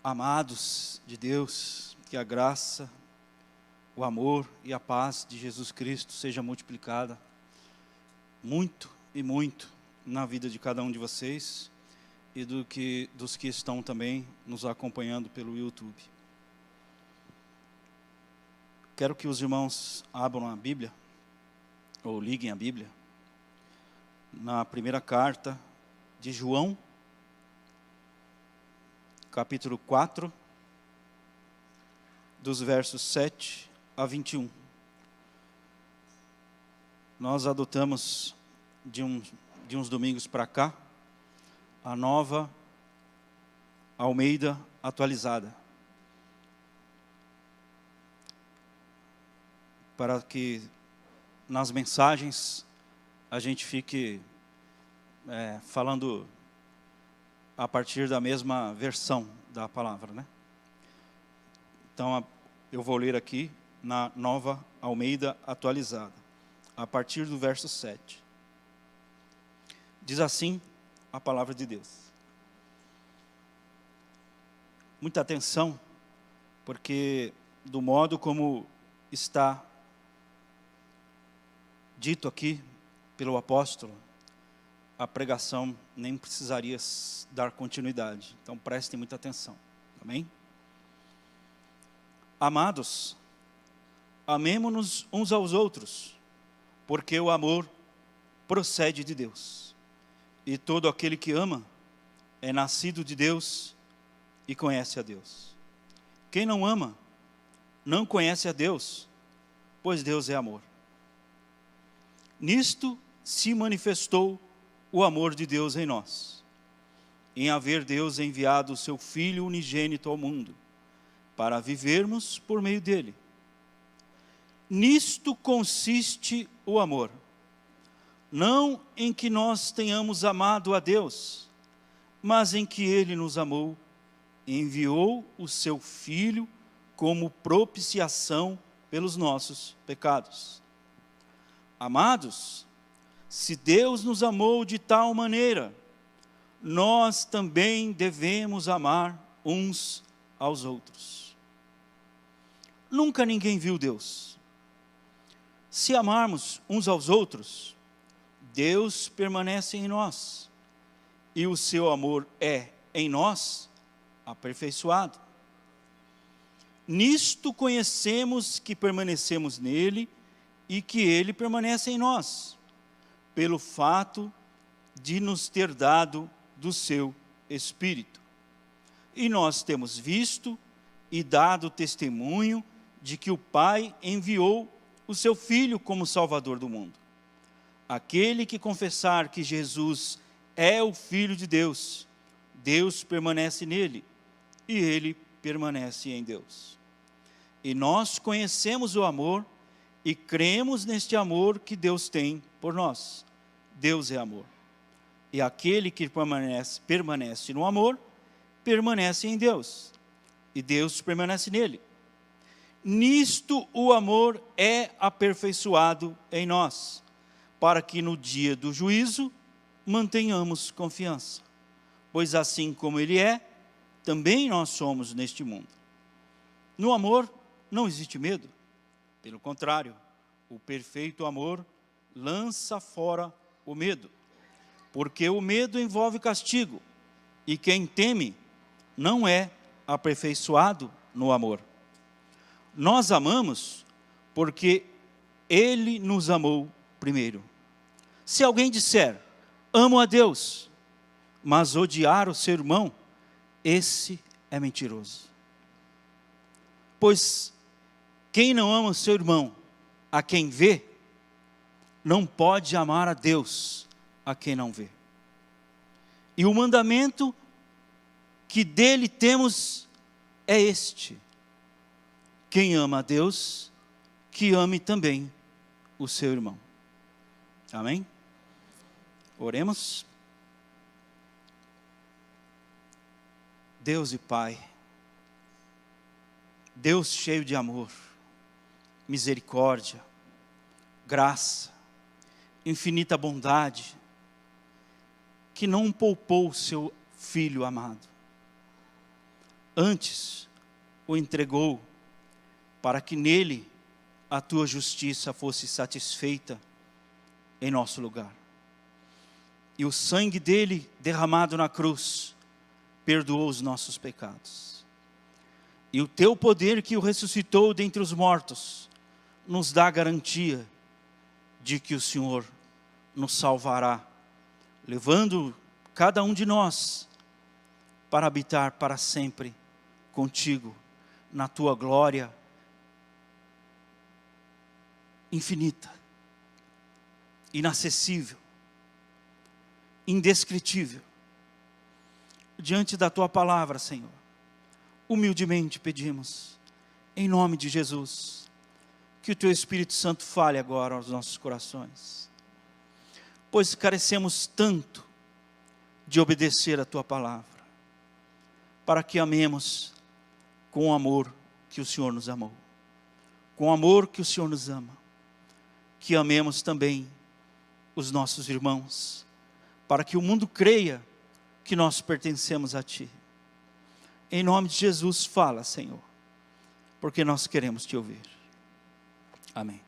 Amados de Deus, que a graça, o amor e a paz de Jesus Cristo seja multiplicada muito e muito na vida de cada um de vocês e dos que estão também nos acompanhando pelo YouTube. Quero que os irmãos abram a Bíblia, ou liguem a Bíblia, na primeira carta de João, capítulo 4, dos versos 7 a 21. Nós adotamos, de uns domingos para cá, a nova Almeida atualizada, para que nas mensagens a gente fique falando a partir da mesma versão da palavra, né? Então, eu vou ler aqui na nova Almeida atualizada, a partir do verso 7. Diz assim a palavra de Deus. Muita atenção, porque do modo como está dito aqui pelo apóstolo, a pregação nem precisaria dar continuidade. Então prestem muita atenção. Amém? Amados, amemo-nos uns aos outros, porque o amor procede de Deus. E todo aquele que ama é nascido de Deus e conhece a Deus. Quem não ama, não conhece a Deus, pois Deus é amor. Nisto se manifestou o amor de Deus em nós, em haver Deus enviado o seu Filho unigênito ao mundo, para vivermos por meio dele. Nisto consiste o amor, não em que nós tenhamos amado a Deus, mas em que ele nos amou e enviou o seu Filho como propiciação pelos nossos pecados. Amados, se Deus nos amou de tal maneira, nós também devemos amar uns aos outros. Nunca ninguém viu Deus. Se amarmos uns aos outros, Deus permanece em nós, e o seu amor é, em nós, aperfeiçoado. Nisto conhecemos que permanecemos nele e que ele permanece em nós, pelo fato de nos ter dado do seu Espírito. E nós temos visto e dado testemunho de que o Pai enviou o seu Filho como Salvador do mundo. Aquele que confessar que Jesus é o Filho de Deus, Deus permanece nele, e ele permanece em Deus. E nós conhecemos o amor e cremos neste amor que Deus tem por nós. Deus é amor. E aquele que permanece no amor, permanece em Deus. E Deus permanece nele. Nisto o amor é aperfeiçoado em nós, para que no dia do juízo mantenhamos confiança. Pois assim como ele é, também nós somos neste mundo. No amor não existe medo. Pelo contrário, o perfeito amor lança fora o medo, porque o medo envolve castigo, e quem teme não é aperfeiçoado no amor. Nós amamos porque ele nos amou primeiro. Se alguém disser, amo a Deus, mas odiar o seu irmão, esse é mentiroso. Pois quem não ama o seu irmão, a quem vê, não pode amar a Deus, a quem não vê. E o mandamento que dele temos é este: quem ama a Deus, que ame também o seu irmão. Amém? Oremos. Deus e Pai, Deus cheio de amor, misericórdia, graça, infinita bondade, que não poupou o seu Filho amado. Antes o entregou para que nele a tua justiça fosse satisfeita em nosso lugar. E o sangue dele derramado na cruz perdoou os nossos pecados. E o teu poder que o ressuscitou dentre os mortos nos dá a garantia de que o Senhor nos salvará, levando cada um de nós para habitar para sempre contigo, na tua glória infinita, inacessível, indescritível. Diante da tua palavra, Senhor, humildemente pedimos, em nome de Jesus, que o teu Espírito Santo fale agora aos nossos corações, pois carecemos tanto de obedecer a tua palavra, para que amemos com o amor que o Senhor nos amou, com o amor que o Senhor nos ama, que amemos também os nossos irmãos, para que o mundo creia que nós pertencemos a Ti. Em nome de Jesus, fala, Senhor, porque nós queremos Te ouvir. Amém.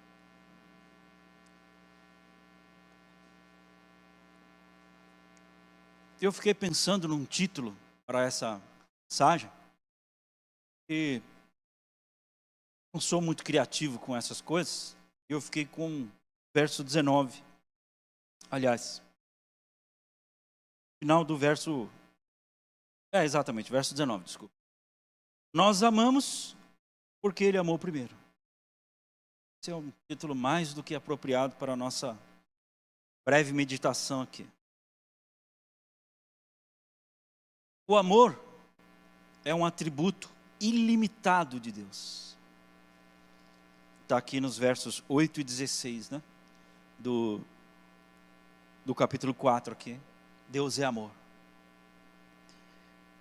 Eu fiquei pensando num título para essa mensagem, e não sou muito criativo com essas coisas. Eu fiquei com o verso 19. Aliás, final do verso... exatamente, verso 19, desculpa. Nós amamos porque Ele amou primeiro. Esse é um título mais do que apropriado para a nossa breve meditação aqui. O amor é um atributo ilimitado de Deus. Está aqui nos versos 8 e 16, né? Do capítulo 4 aqui. Deus é amor.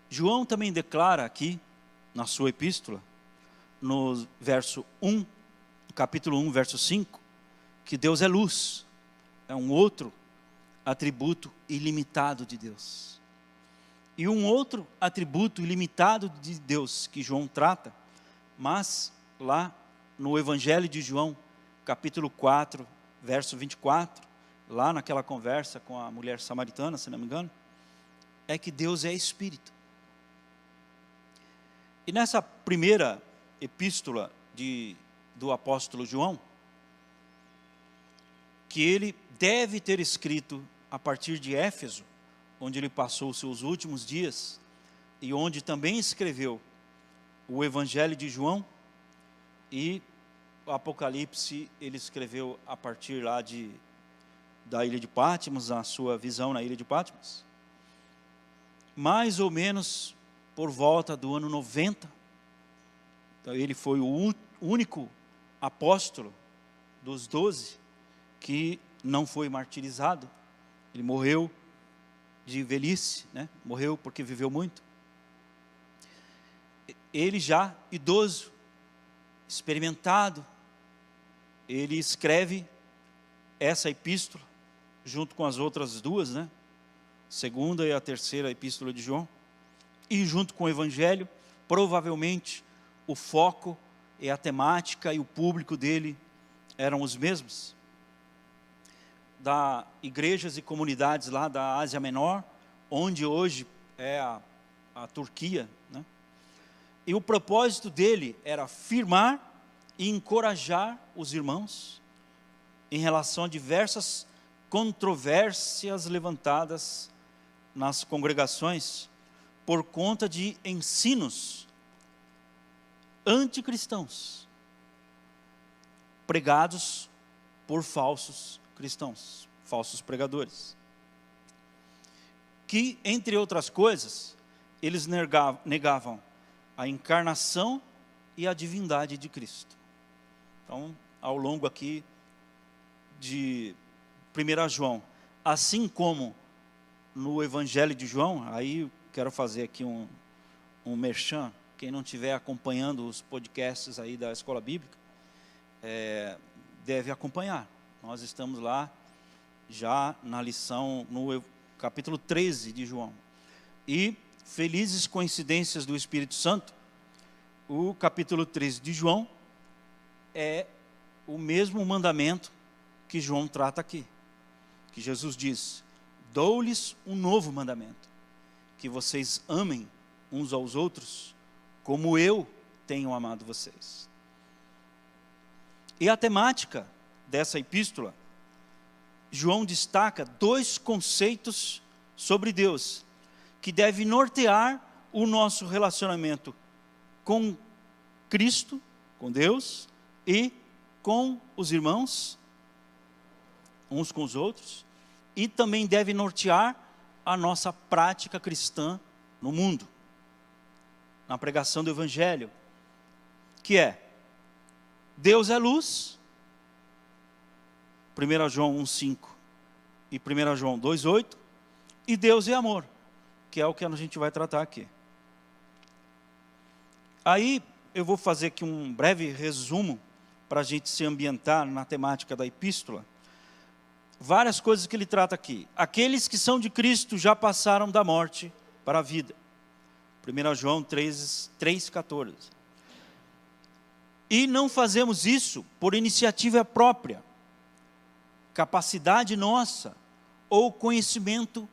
João também declara aqui, na sua epístola, no verso 1, capítulo 1, verso 5, que Deus é luz. É um outro atributo ilimitado de Deus. E um outro atributo ilimitado de Deus que João trata, mas lá no Evangelho de João, capítulo 4, verso 24, lá naquela conversa com a mulher samaritana, se não me engano, é que Deus é Espírito. E nessa primeira epístola do apóstolo João, que ele deve ter escrito a partir de Éfeso, onde ele passou os seus últimos dias, e onde também escreveu o Evangelho de João, e o Apocalipse ele escreveu a partir lá da ilha de Patmos, a sua visão na ilha de Patmos, mais ou menos por volta do ano 90, então ele foi o único apóstolo dos 12 que não foi martirizado. Ele morreu de velhice, né? Morreu porque viveu muito. Ele já idoso, experimentado, ele escreve essa epístola, junto com as outras duas, né? Segunda e a terceira epístola de João, e junto com o Evangelho, provavelmente o foco e a temática e o público dele eram os mesmos. Da igrejas e comunidades lá da Ásia Menor, onde hoje é a Turquia, né? E o propósito dele era afirmar e encorajar os irmãos em relação a diversas controvérsias levantadas nas congregações por conta de ensinos anticristãos pregados por falsos cristãos, falsos pregadores, que, entre outras coisas, eles negavam a encarnação e a divindade de Cristo. Então, ao longo aqui de 1 João, assim como no Evangelho de João, aí quero fazer aqui um merchan, quem não estiver acompanhando os podcasts aí da Escola Bíblica, deve acompanhar. Nós estamos lá já na lição, no capítulo 13 de João. E felizes coincidências do Espírito Santo, o capítulo 13 de João é o mesmo mandamento que João trata aqui. Que Jesus diz: dou-lhes um novo mandamento, que vocês amem uns aos outros, como eu tenho amado vocês. E a temática dessa epístola, João destaca 2 conceitos sobre Deus, que deve nortear o nosso relacionamento com Cristo, com Deus, e com os irmãos, uns com os outros, e também deve nortear a nossa prática cristã no mundo, na pregação do Evangelho, que é: Deus é luz, 1 João 1,5 e 1 João 2,8, e Deus é amor, que é o que a gente vai tratar aqui. Aí eu vou fazer aqui um breve resumo, para a gente se ambientar na temática da epístola. Várias coisas que ele trata aqui. Aqueles que são de Cristo já passaram da morte para a vida. 1 João 3,14. E não fazemos isso por iniciativa própria, capacidade nossa, ou conhecimento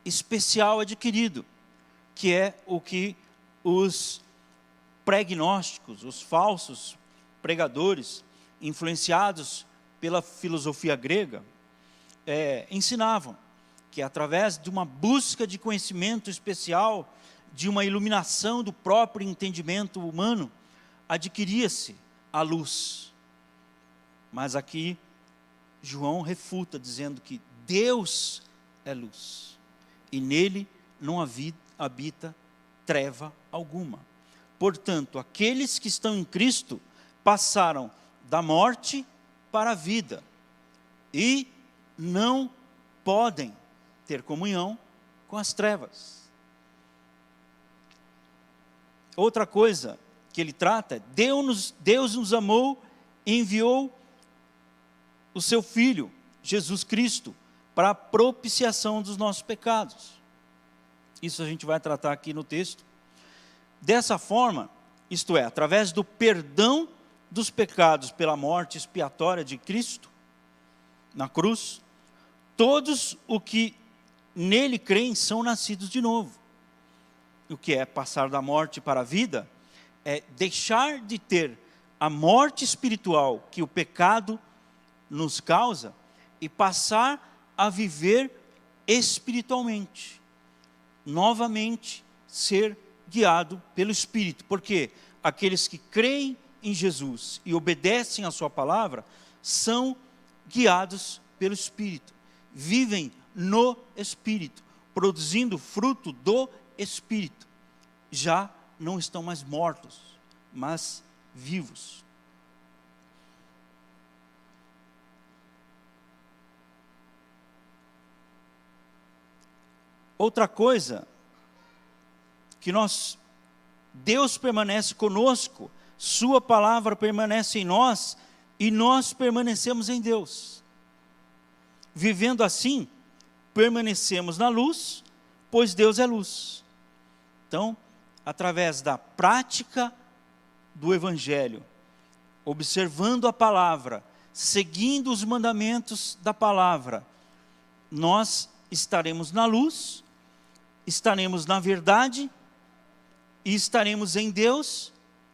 especial adquirido, que é o que os pregnósticos, os falsos pregadores, influenciados pela filosofia grega, ensinavam, que através de uma busca de conhecimento especial, de uma iluminação do próprio entendimento humano, adquiria-se a luz. Mas aqui João refuta, dizendo que Deus é luz, e nele não habita treva alguma. Portanto, aqueles que estão em Cristo passaram da morte para a vida, e não podem ter comunhão com as trevas. Outra coisa que ele trata é: Deus nos amou e enviou o seu Filho, Jesus Cristo, para a propiciação dos nossos pecados. Isso a gente vai tratar aqui no texto. Dessa forma, isto é, através do perdão dos pecados pela morte expiatória de Cristo na cruz, todos os que nele creem são nascidos de novo. O que é passar da morte para a vida é deixar de ter a morte espiritual que o pecado nos causa e passar a viver espiritualmente, novamente ser guiado pelo Espírito, porque aqueles que creem em Jesus e obedecem a sua palavra são guiados pelo Espírito, vivem no Espírito, produzindo fruto do Espírito, já não estão mais mortos, mas vivos. Outra coisa, que Deus permanece conosco, sua palavra permanece em nós, e nós permanecemos em Deus. Vivendo assim, permanecemos na luz, pois Deus é luz. Então, através da prática do Evangelho, observando a palavra, seguindo os mandamentos da palavra, nós estaremos na luz, estaremos na verdade, e estaremos em Deus,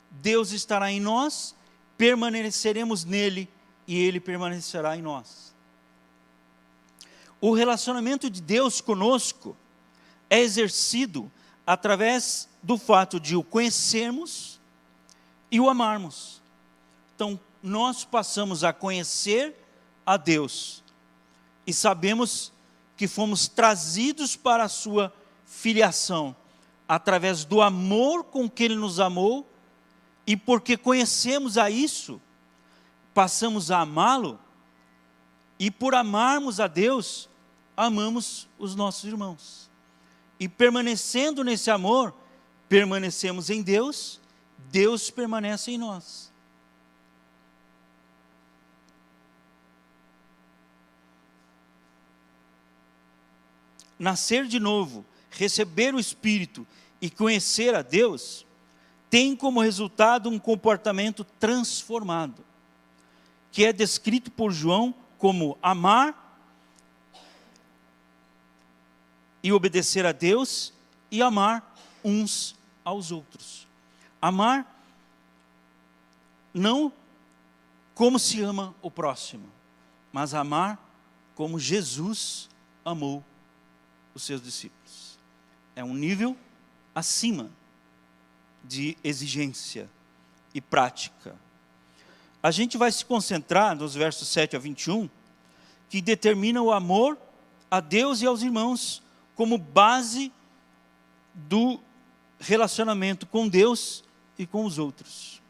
Deus estará em nós, permaneceremos nele, e ele permanecerá em nós. O relacionamento de Deus conosco é exercido através do fato de o conhecermos e o amarmos. Então, nós passamos a conhecer a Deus, e sabemos que fomos trazidos para a sua filiação, através do amor com que Ele nos amou, e porque conhecemos a isso, passamos a amá-lo, e por amarmos a Deus, amamos os nossos irmãos. E permanecendo nesse amor, permanecemos em Deus, Deus permanece em nós. Nascer de novo receber o Espírito e conhecer a Deus, tem como resultado um comportamento transformado, que é descrito por João como amar e obedecer a Deus e amar uns aos outros. Amar não como se ama o próximo, mas amar como Jesus amou os seus discípulos. É um nível acima de exigência e prática. A gente vai se concentrar nos versos 7 a 21, que determina o amor a Deus e aos irmãos como base do relacionamento com Deus e com os outros.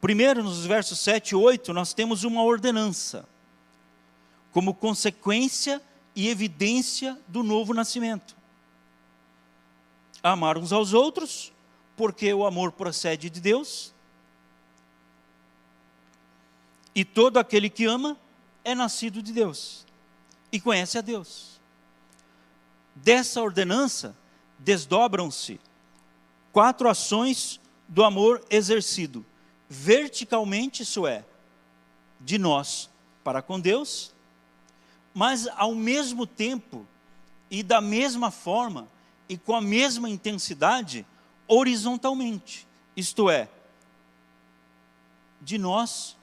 Primeiro, nos versos 7 e 8, nós temos uma ordenança, como consequência e evidência do novo nascimento. Amar uns aos outros, porque o amor procede de Deus, e todo aquele que ama é nascido de Deus, e conhece a Deus. Dessa ordenança, desdobram-se 4 ações do amor exercido verticalmente, isso é, de nós para com Deus, mas ao mesmo tempo e da mesma forma e com a mesma intensidade, horizontalmente, isto é, de nós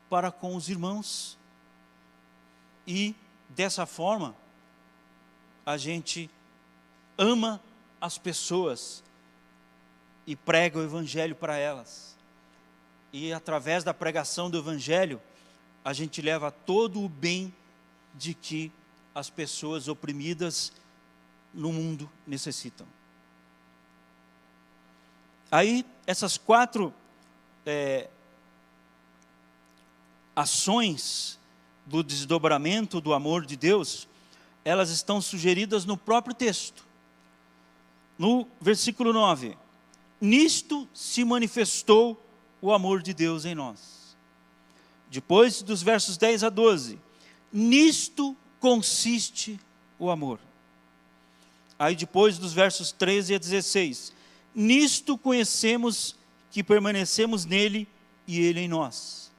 para com os irmãos. E dessa forma, a gente ama as pessoas e prega o Evangelho para elas. E através da pregação do Evangelho, a gente leva todo o bem de que as pessoas oprimidas no mundo necessitam. Aí, essas 4 ações do desdobramento do amor de Deus, elas estão sugeridas no próprio texto. No versículo 9, nisto se manifestou o amor de Deus em nós. Depois dos versos 10 a 12, nisto consiste o amor. Aí depois dos versos 13 a 16, nisto conhecemos que permanecemos nele e ele em nós.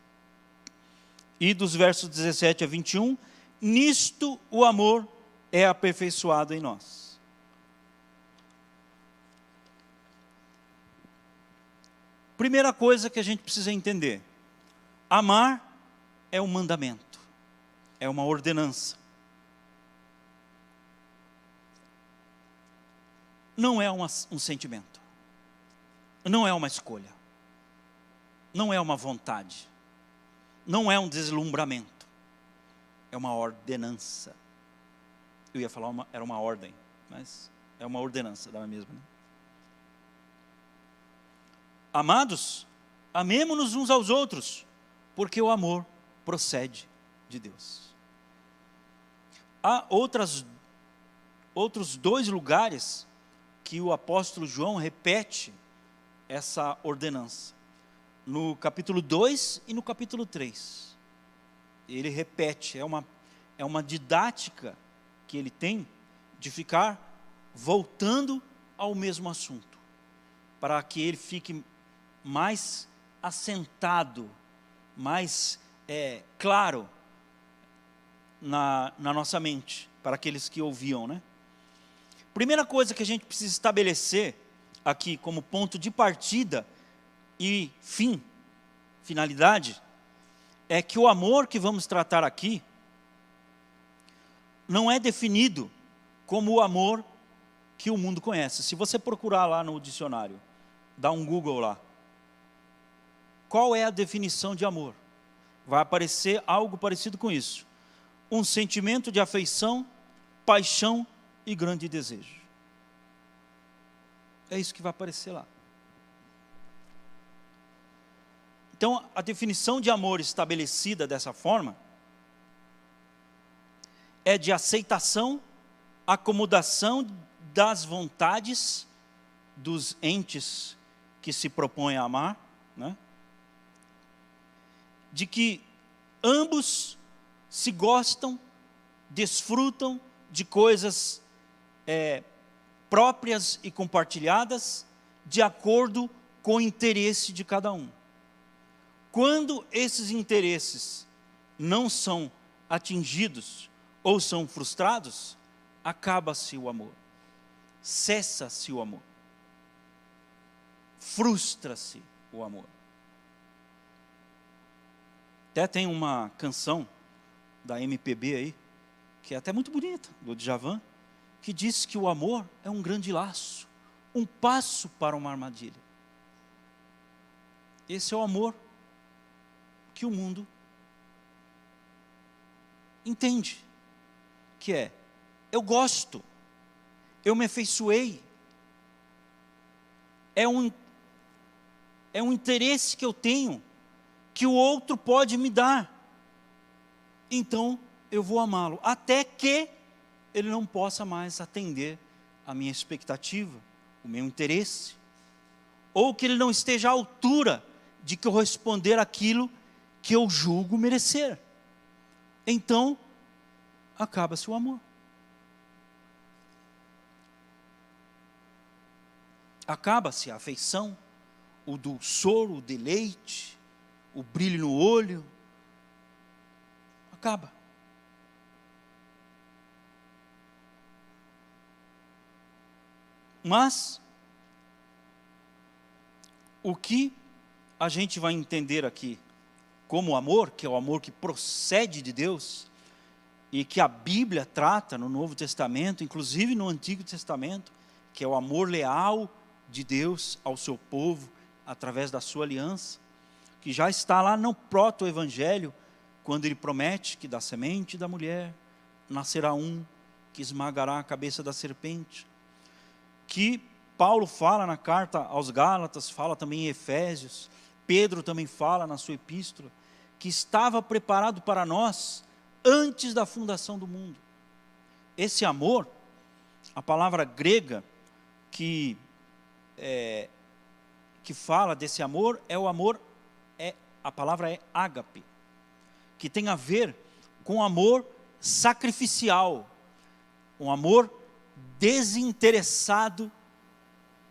E dos versos 17 a 21, nisto o amor é aperfeiçoado em nós. Primeira coisa que a gente precisa entender: amar é um mandamento, é uma ordenança. Não é um sentimento, não é uma escolha, não é uma vontade, não é um deslumbramento, é uma ordenança. Eu ia falar era uma ordem, mas é uma ordenança, não é mesmo, né? Amados, amemo-nos uns aos outros, porque o amor procede de Deus. Há outros 2 lugares que o apóstolo João repete essa ordenança. No capítulo 2 e no capítulo 3. Ele repete, é uma didática que ele tem de ficar voltando ao mesmo assunto, para que ele fique mais assentado, mais claro na nossa mente, para aqueles que ouviam, né? Primeira coisa que a gente precisa estabelecer aqui como ponto de partida e finalidade, é que o amor que vamos tratar aqui não é definido como o amor que o mundo conhece. Se você procurar lá no dicionário, dá um Google lá, qual é a definição de amor? Vai aparecer algo parecido com isso: um sentimento de afeição, paixão e grande desejo. É isso que vai aparecer lá. Então, a definição de amor estabelecida dessa forma é de aceitação, acomodação das vontades dos entes que se propõem a amar, né? De que ambos se gostam, desfrutam de coisas próprias e compartilhadas de acordo com o interesse de cada um. Quando esses interesses não são atingidos ou são frustrados, acaba-se o amor, cessa-se o amor, frustra-se o amor. Até tem uma canção da MPB aí, que é até muito bonita, do Djavan, que diz que o amor é um grande laço, um passo para uma armadilha. Esse é o amor que o mundo entende, que é: eu gosto, eu me afeiçoei, é um interesse que eu tenho, que o outro pode me dar, então eu vou amá-lo, até que ele não possa mais atender a minha expectativa, o meu interesse, ou que ele não esteja à altura de corresponder àquilo que eu julgo merecer. Então, acaba-se o amor. Acaba-se a afeição, o dulçor, o deleite, o brilho no olho. Acaba. Mas, o que a gente vai entender aqui como amor, que é o amor que procede de Deus, e que a Bíblia trata no Novo Testamento, inclusive no Antigo Testamento, que é o amor leal de Deus ao seu povo, através da sua aliança, que já está lá no proto-evangelho, quando ele promete que da semente da mulher nascerá um que esmagará a cabeça da serpente, que Paulo fala na carta aos Gálatas, fala também em Efésios, Pedro também fala na sua epístola, que estava preparado para nós antes da fundação do mundo. Esse amor, a palavra grega que fala desse amor é o amor, a palavra é ágape, que tem a ver com amor sacrificial, um amor desinteressado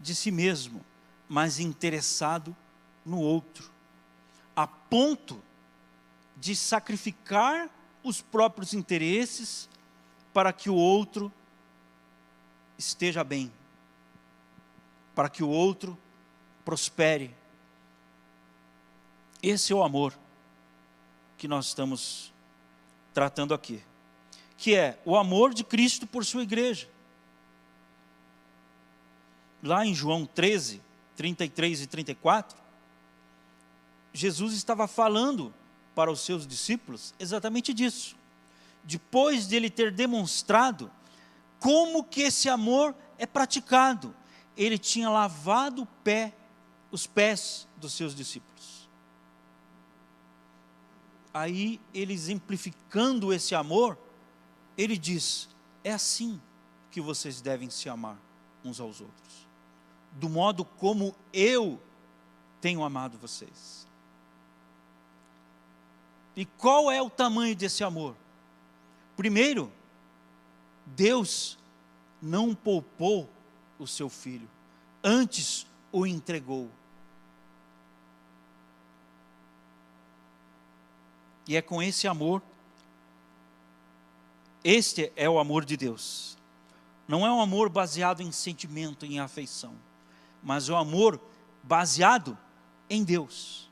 de si mesmo, mas interessado no outro, a ponto de sacrificar os próprios interesses para que o outro esteja bem, para que o outro prospere. Esse é o amor que nós estamos tratando aqui, que é o amor de Cristo por sua igreja. Lá em João 13, 33 e 34, Jesus estava falando para os seus discípulos exatamente disso. Depois de ele ter demonstrado como que esse amor é praticado, ele tinha lavado os pés dos seus discípulos. Aí ele, exemplificando esse amor, ele diz: é assim que vocês devem se amar uns aos outros, do modo como eu tenho amado vocês. E qual é o tamanho desse amor? Primeiro, Deus não poupou o seu filho, antes o entregou. E é com esse amor, este é o amor de Deus. Não é um amor baseado em sentimento, em afeição, mas é um amor baseado em Deus.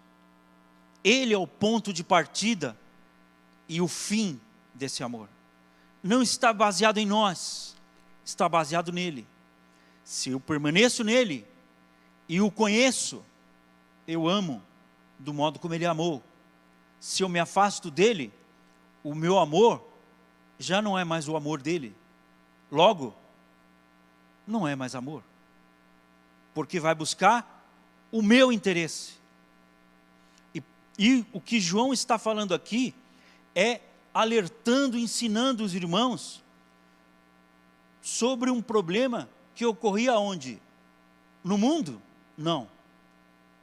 Ele é o ponto de partida e o fim desse amor. Não está baseado em nós, está baseado nele. Se eu permaneço nele e o conheço, eu amo do modo como ele amou. Se eu me afasto dele, o meu amor já não é mais o amor dele. Logo, não é mais amor, porque vai buscar o meu interesse. E o que João está falando aqui é alertando, ensinando os irmãos sobre um problema que ocorria onde? No mundo? Não,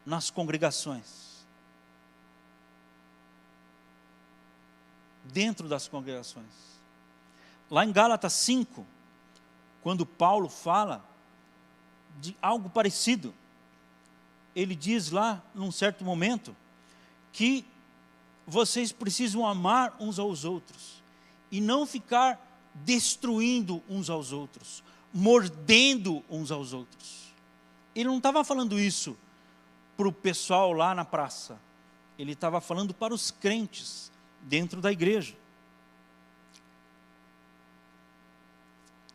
nas congregações. Dentro das congregações. Lá em Gálatas 5, quando Paulo fala de algo parecido. Ele diz lá, num certo momento, que vocês precisam amar uns aos outros e não ficar destruindo uns aos outros, mordendo uns aos outros. Ele não estava falando isso para o pessoal lá na praça, ele estava falando para os crentes dentro da igreja.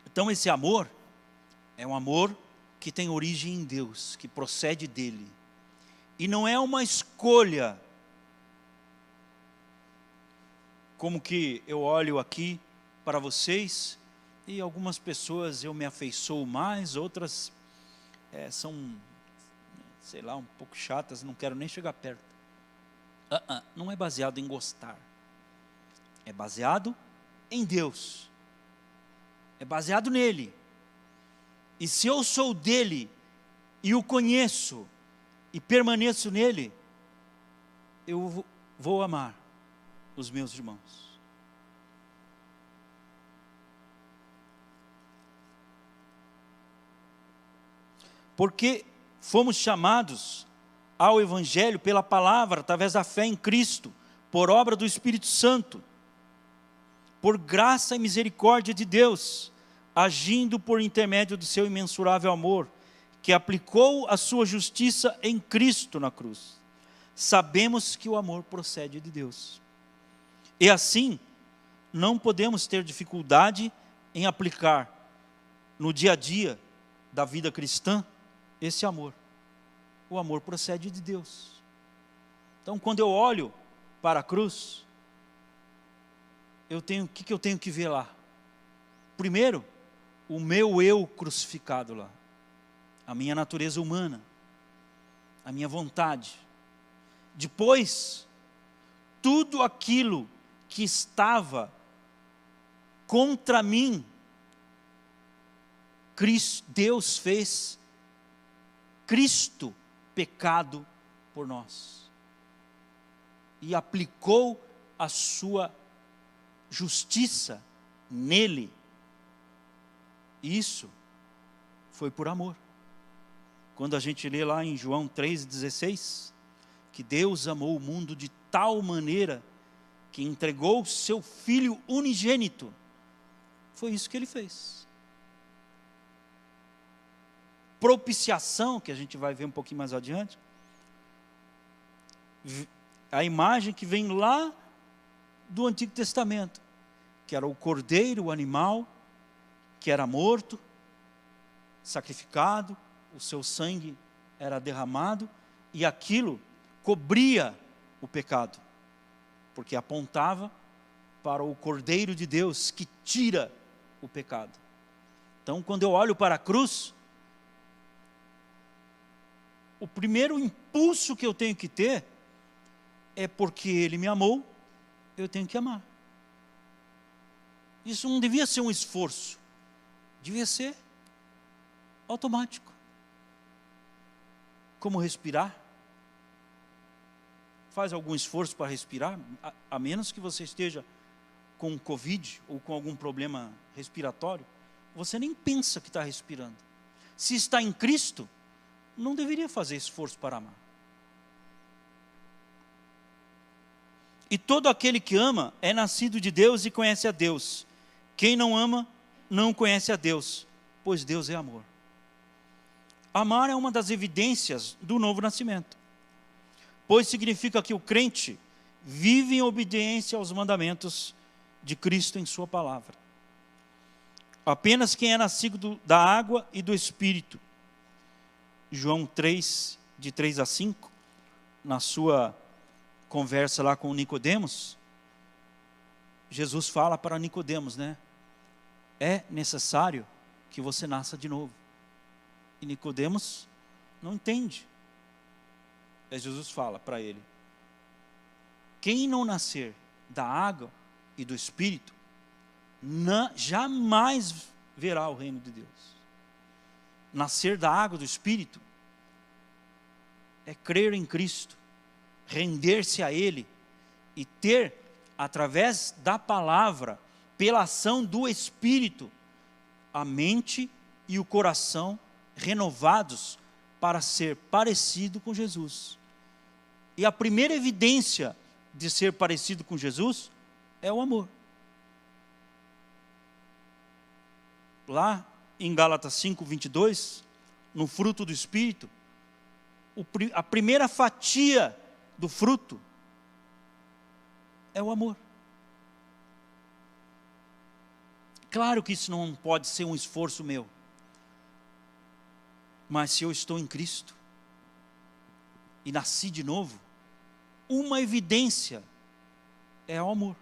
Então esse amor é um amor que tem origem em Deus, que procede dele, e não é uma escolha, como que eu olho aqui para vocês, e algumas pessoas eu me afeiçoo mais, outras são, sei lá, um pouco chatas, não quero nem chegar perto. Não é baseado em gostar, é baseado em Deus, é baseado nele. E se eu sou dele, e o conheço, e permaneço nele, eu vou amar os meus irmãos. Porque fomos chamados ao Evangelho pela palavra, através da fé em Cristo, por obra do Espírito Santo, por graça e misericórdia de Deus, agindo por intermédio do seu imensurável amor, que aplicou a sua justiça em Cristo na cruz. Sabemos que o amor procede de Deus. E assim, não podemos ter dificuldade em aplicar no dia a dia da vida cristã esse amor. O amor procede de Deus. Então, quando eu olho para a cruz, o que eu tenho que ver lá? Primeiro, o meu eu crucificado lá, a minha natureza humana, a minha vontade. Depois, tudo aquilo que estava contra mim, Deus fez Cristo pecado por nós e aplicou a sua justiça nele. Isso foi por amor. Quando a gente lê lá em João 3,16, que Deus amou o mundo de tal maneira que entregou o seu Filho unigênito, foi isso que ele fez. Propiciação, que a gente vai ver um pouquinho mais adiante, a imagem que vem lá do Antigo Testamento, que era o cordeiro, o animal, que era morto, sacrificado, o seu sangue era derramado, e aquilo cobria o pecado, porque apontava para o Cordeiro de Deus que tira o pecado. Então, quando eu olho para a cruz, o primeiro impulso que eu tenho que ter é porque ele me amou, eu tenho que amar. Isso não devia ser um esforço, devia ser automático. Como respirar? Faz algum esforço para respirar, a menos que você esteja com Covid ou com algum problema respiratório, você nem pensa que está respirando. Se está em Cristo, não deveria fazer esforço para amar. E todo aquele que ama é nascido de Deus e conhece a Deus. Quem não ama, não conhece a Deus, pois Deus é amor. Amar é uma das evidências do novo nascimento, pois significa que o crente vive em obediência aos mandamentos de Cristo em sua palavra. Apenas quem é nascido da água e do Espírito. João 3, de 3 a 5, na sua conversa lá com Nicodemos, Jesus fala para Nicodemos, né? É necessário que você nasça de novo. E Nicodemos não entende. Aí Jesus fala para ele: quem não nascer da água e do Espírito, jamais verá o reino de Deus. Nascer da água e do Espírito é crer em Cristo, render-se a Ele e ter, através da palavra, pela ação do Espírito, a mente e o coração renovados para ser parecido com Jesus. E a primeira evidência de ser parecido com Jesus é o amor. Lá em Gálatas 5:22, no fruto do Espírito, a primeira fatia do fruto é o amor. Claro que isso não pode ser um esforço meu, mas se eu estou em Cristo e nasci de novo, uma evidência é o amor.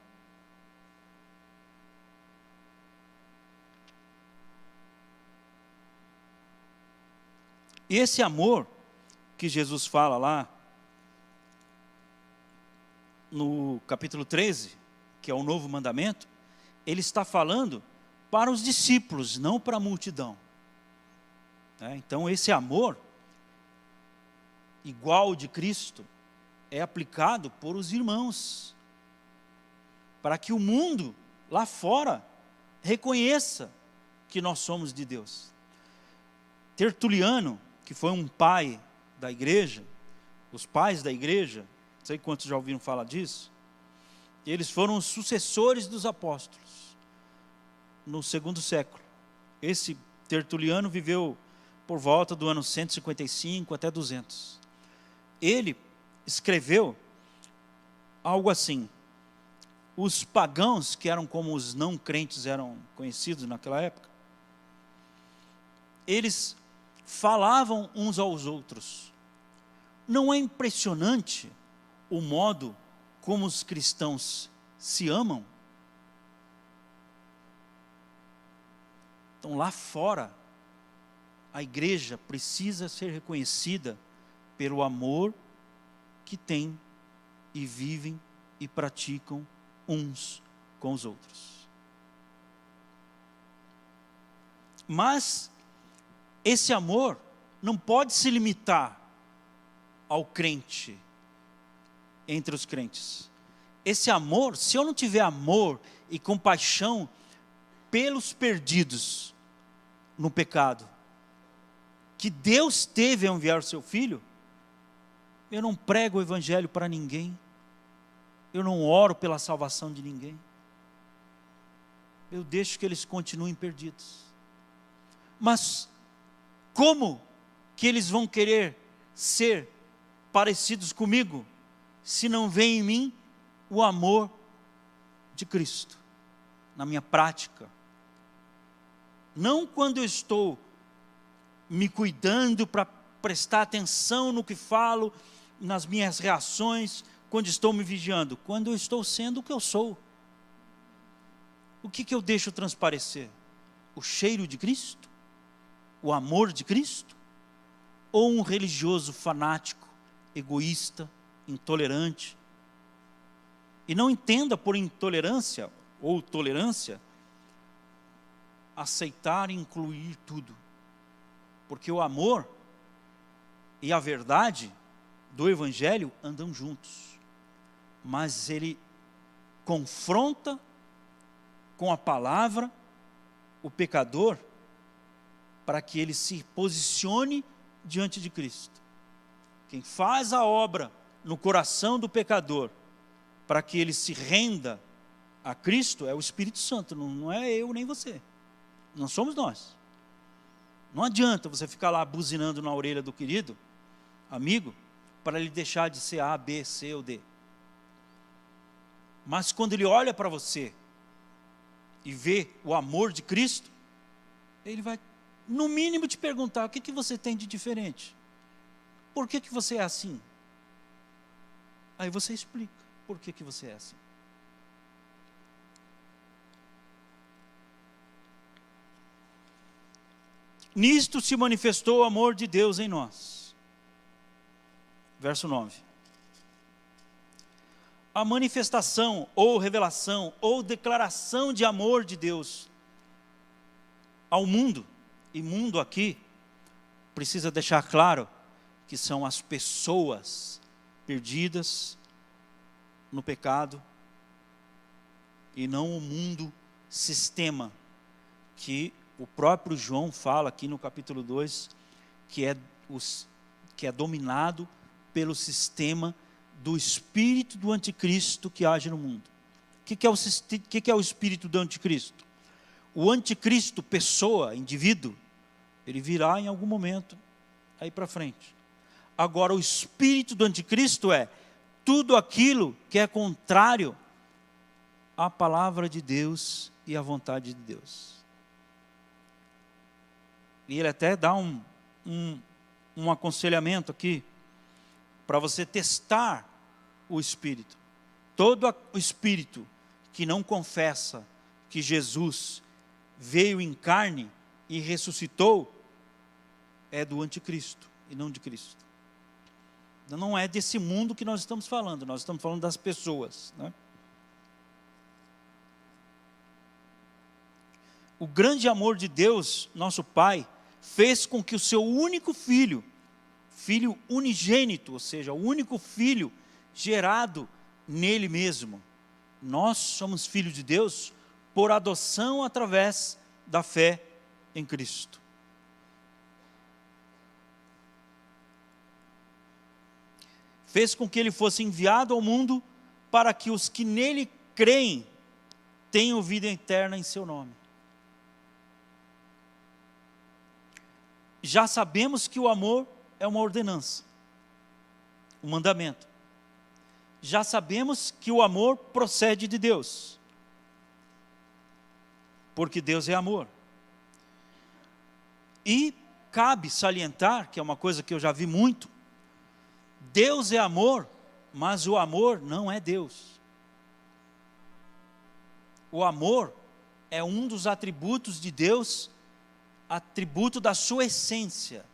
E esse amor que Jesus fala lá no capítulo 13, que é o novo mandamento, ele está falando para os discípulos, não para a multidão. Então esse amor igual de Cristo é aplicado por os irmãos, para que o mundo lá fora reconheça que nós somos de Deus. Tertuliano, que foi um pai da igreja, os pais da igreja, não sei quantos já ouviram falar disso, eles foram os sucessores dos apóstolos no segundo século. Esse Tertuliano viveu por volta do ano 155 até 200. Ele escreveu algo assim: os pagãos, que eram como os não crentes eram conhecidos naquela época, eles falavam uns aos outros. Não é impressionante o modo como os cristãos se amam? Então lá fora, a igreja precisa ser reconhecida pelo amor que tem e vivem e praticam uns com os outros. Mas esse amor não pode se limitar ao crente, entre os crentes. Esse amor, se eu não tiver amor e compaixão pelos perdidos no pecado, que Deus teve ao enviar o seu Filho, eu não prego o Evangelho para ninguém, eu não oro pela salvação de ninguém, eu deixo que eles continuem perdidos. Mas como que eles vão querer ser parecidos comigo, se não vem em mim o amor de Cristo, na minha prática? Não quando eu estou me cuidando para prestar atenção no que falo, nas minhas reações, quando estou me vigiando, quando eu estou sendo o que eu sou. O que eu deixo transparecer? O cheiro de Cristo? O amor de Cristo? Ou um religioso fanático, egoísta, intolerante? E não entenda por intolerância ou tolerância aceitar e incluir tudo, porque o amor e a verdade do Evangelho andam juntos, mas ele confronta com a palavra o pecador para que ele se posicione diante de Cristo. Quem faz a obra no coração do pecador para que ele se renda a Cristo é o Espírito Santo, não é eu nem você, não somos nós. Não adianta você ficar lá buzinando na orelha do querido amigo para ele deixar de ser A, B, C ou D. Mas quando ele olha para você e vê o amor de Cristo, ele vai, no mínimo, te perguntar: o que você tem de diferente? Por que você é assim? Aí você explica por que você é assim. Nisto se manifestou o amor de Deus em nós. Verso 9. A manifestação, ou revelação, ou declaração de amor de Deus ao mundo, e mundo aqui, precisa deixar claro que são as pessoas perdidas no pecado, e não o mundo, sistema, que O próprio João fala aqui no capítulo 2 que é dominado pelo sistema do espírito do anticristo que age no mundo. O que é o espírito do anticristo? O anticristo, pessoa, indivíduo, ele virá em algum momento aí para frente. Agora, o espírito do anticristo é tudo aquilo que é contrário à palavra de Deus e à vontade de Deus. E ele até dá um aconselhamento aqui, para você testar o espírito. Todo o espírito que não confessa que Jesus veio em carne e ressuscitou, é do anticristo e não de Cristo. Não é desse mundo que nós estamos falando das pessoas, né? O grande amor de Deus, nosso Pai, fez com que o seu único filho unigênito, ou seja, o único filho gerado nele mesmo. Nós somos filhos de Deus por adoção através da fé em Cristo. Fez com que ele fosse enviado ao mundo para que os que nele creem tenham vida eterna em seu nome. Já sabemos que o amor é uma ordenança, um mandamento. Já sabemos que o amor procede de Deus, porque Deus é amor. E cabe salientar, que é uma coisa que eu já vi muito, Deus é amor, mas o amor não é Deus. O amor é um dos atributos de Deus, atributo da sua essência,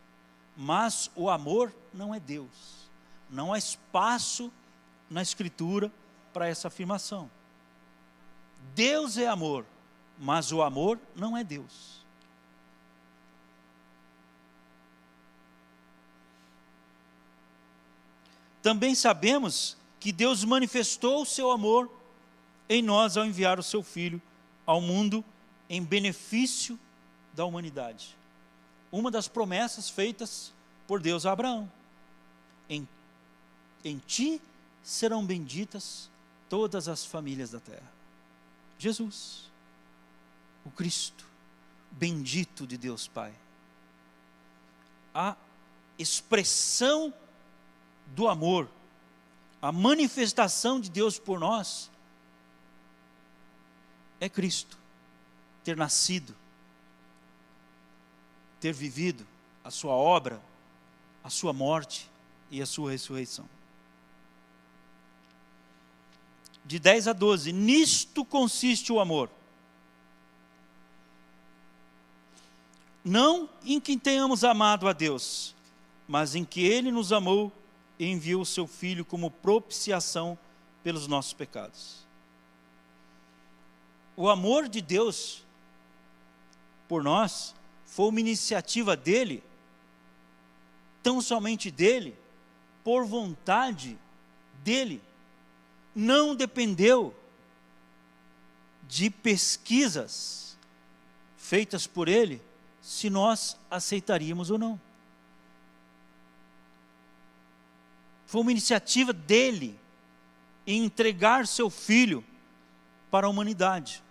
mas o amor não é Deus. Não há espaço na Escritura para essa afirmação. Deus é amor, mas o amor não é Deus. Também sabemos que Deus manifestou o seu amor em nós ao enviar o seu Filho ao mundo em benefício da humanidade. Uma das promessas feitas por Deus a Abraão: em ti serão benditas todas as famílias da terra. Jesus, o Cristo, bendito de Deus Pai. A expressão do amor, a manifestação de Deus por nós, é Cristo, ter nascido, ter vivido a sua obra, a sua morte e a sua ressurreição. De 10 a 12, nisto consiste o amor. Não em que tenhamos amado a Deus, mas em que Ele nos amou e enviou o seu Filho como propiciação pelos nossos pecados. O amor de Deus por nós foi uma iniciativa dele, tão somente dele, por vontade dele. Não dependeu de pesquisas feitas por ele, se nós aceitaríamos ou não. Foi uma iniciativa dele em entregar seu Filho para a humanidade.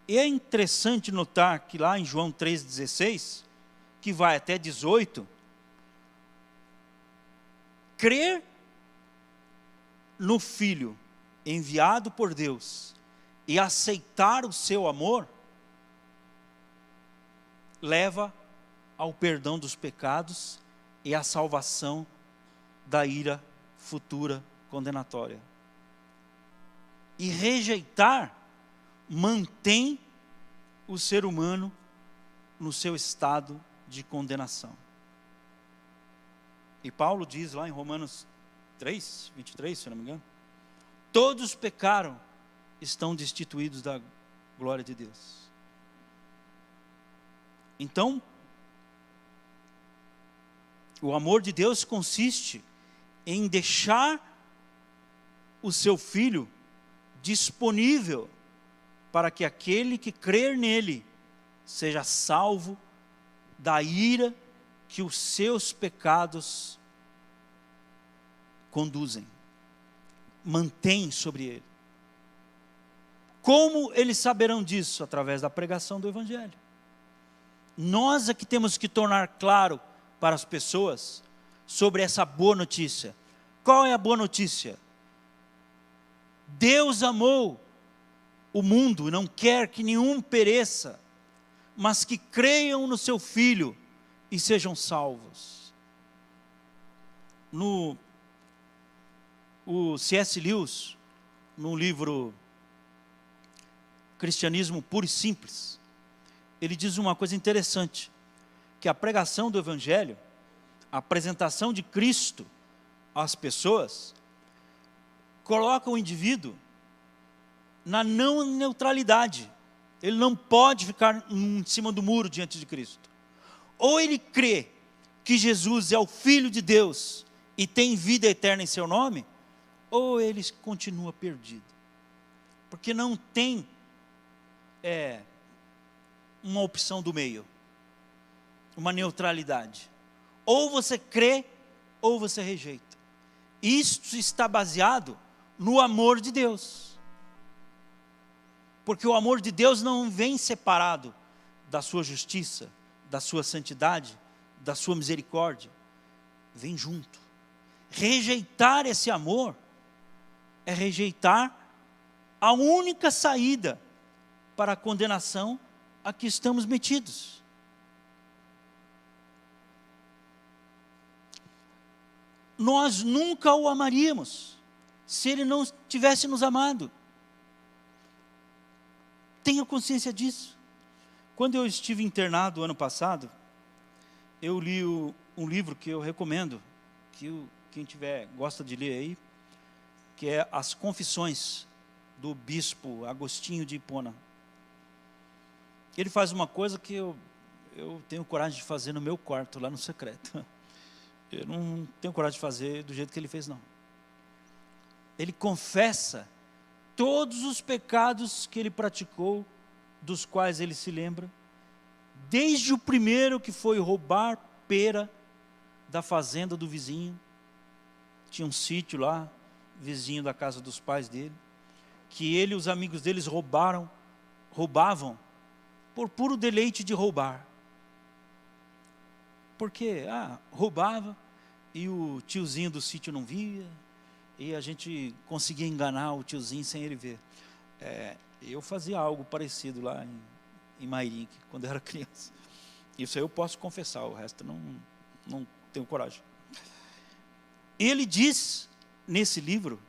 E é interessante notar que lá em João 3,16, que vai até 18, crer no Filho enviado por Deus e aceitar o seu amor, leva ao perdão dos pecados e à salvação da ira futura condenatória. E rejeitar mantém o ser humano no seu estado de condenação. E Paulo diz lá em Romanos 3, 23, se não me engano, todos pecaram, estão destituídos da glória de Deus. Então, o amor de Deus consiste em deixar o seu Filho disponível para que aquele que crer nele seja salvo da ira que os seus pecados conduzem, mantém sobre ele. Como eles saberão disso? Através da pregação do Evangelho. Nós é que temos que tornar claro para as pessoas sobre essa boa notícia. Qual é a boa notícia? Deus amou o mundo e não quer que nenhum pereça, mas que creiam no seu Filho e sejam salvos. O C.S. Lewis, no livro Cristianismo Puro e Simples, ele diz uma coisa interessante, que a pregação do Evangelho, a apresentação de Cristo às pessoas, coloca o indivíduo na não neutralidade. Ele não pode ficar em cima do muro diante de Cristo. Ou ele crê que Jesus é o Filho de Deus e tem vida eterna em seu nome, ou ele continua perdido. Porque não tem uma opção do meio, uma neutralidade. Ou você crê, ou você rejeita. Isso está baseado no amor de Deus. Porque o amor de Deus não vem separado da sua justiça, da sua santidade, da sua misericórdia. Vem junto. Rejeitar esse amor é rejeitar a única saída para a condenação a que estamos metidos. Nós nunca o amaríamos se ele não tivesse nos amado. Tenha consciência disso. Quando eu estive internado ano passado, eu li um livro que eu recomendo, que quem gosta de ler aí, que é As Confissões, do bispo Agostinho de Hipona. Ele faz uma coisa que eu tenho coragem de fazer no meu quarto, lá no secreto. Eu não tenho coragem de fazer do jeito que ele fez, não. Ele confessa todos os pecados que ele praticou, dos quais ele se lembra, desde o primeiro, que foi roubar pera da fazenda do vizinho. Tinha um sítio lá, vizinho da casa dos pais dele, que ele e os amigos deles roubavam por puro deleite de roubar. Porque roubava e o tiozinho do sítio não via, e a gente conseguia enganar o tiozinho sem ele ver. Eu fazia algo parecido lá em Mairim, quando eu era criança. Isso aí eu posso confessar, o resto não tenho coragem. Ele diz nesse livro,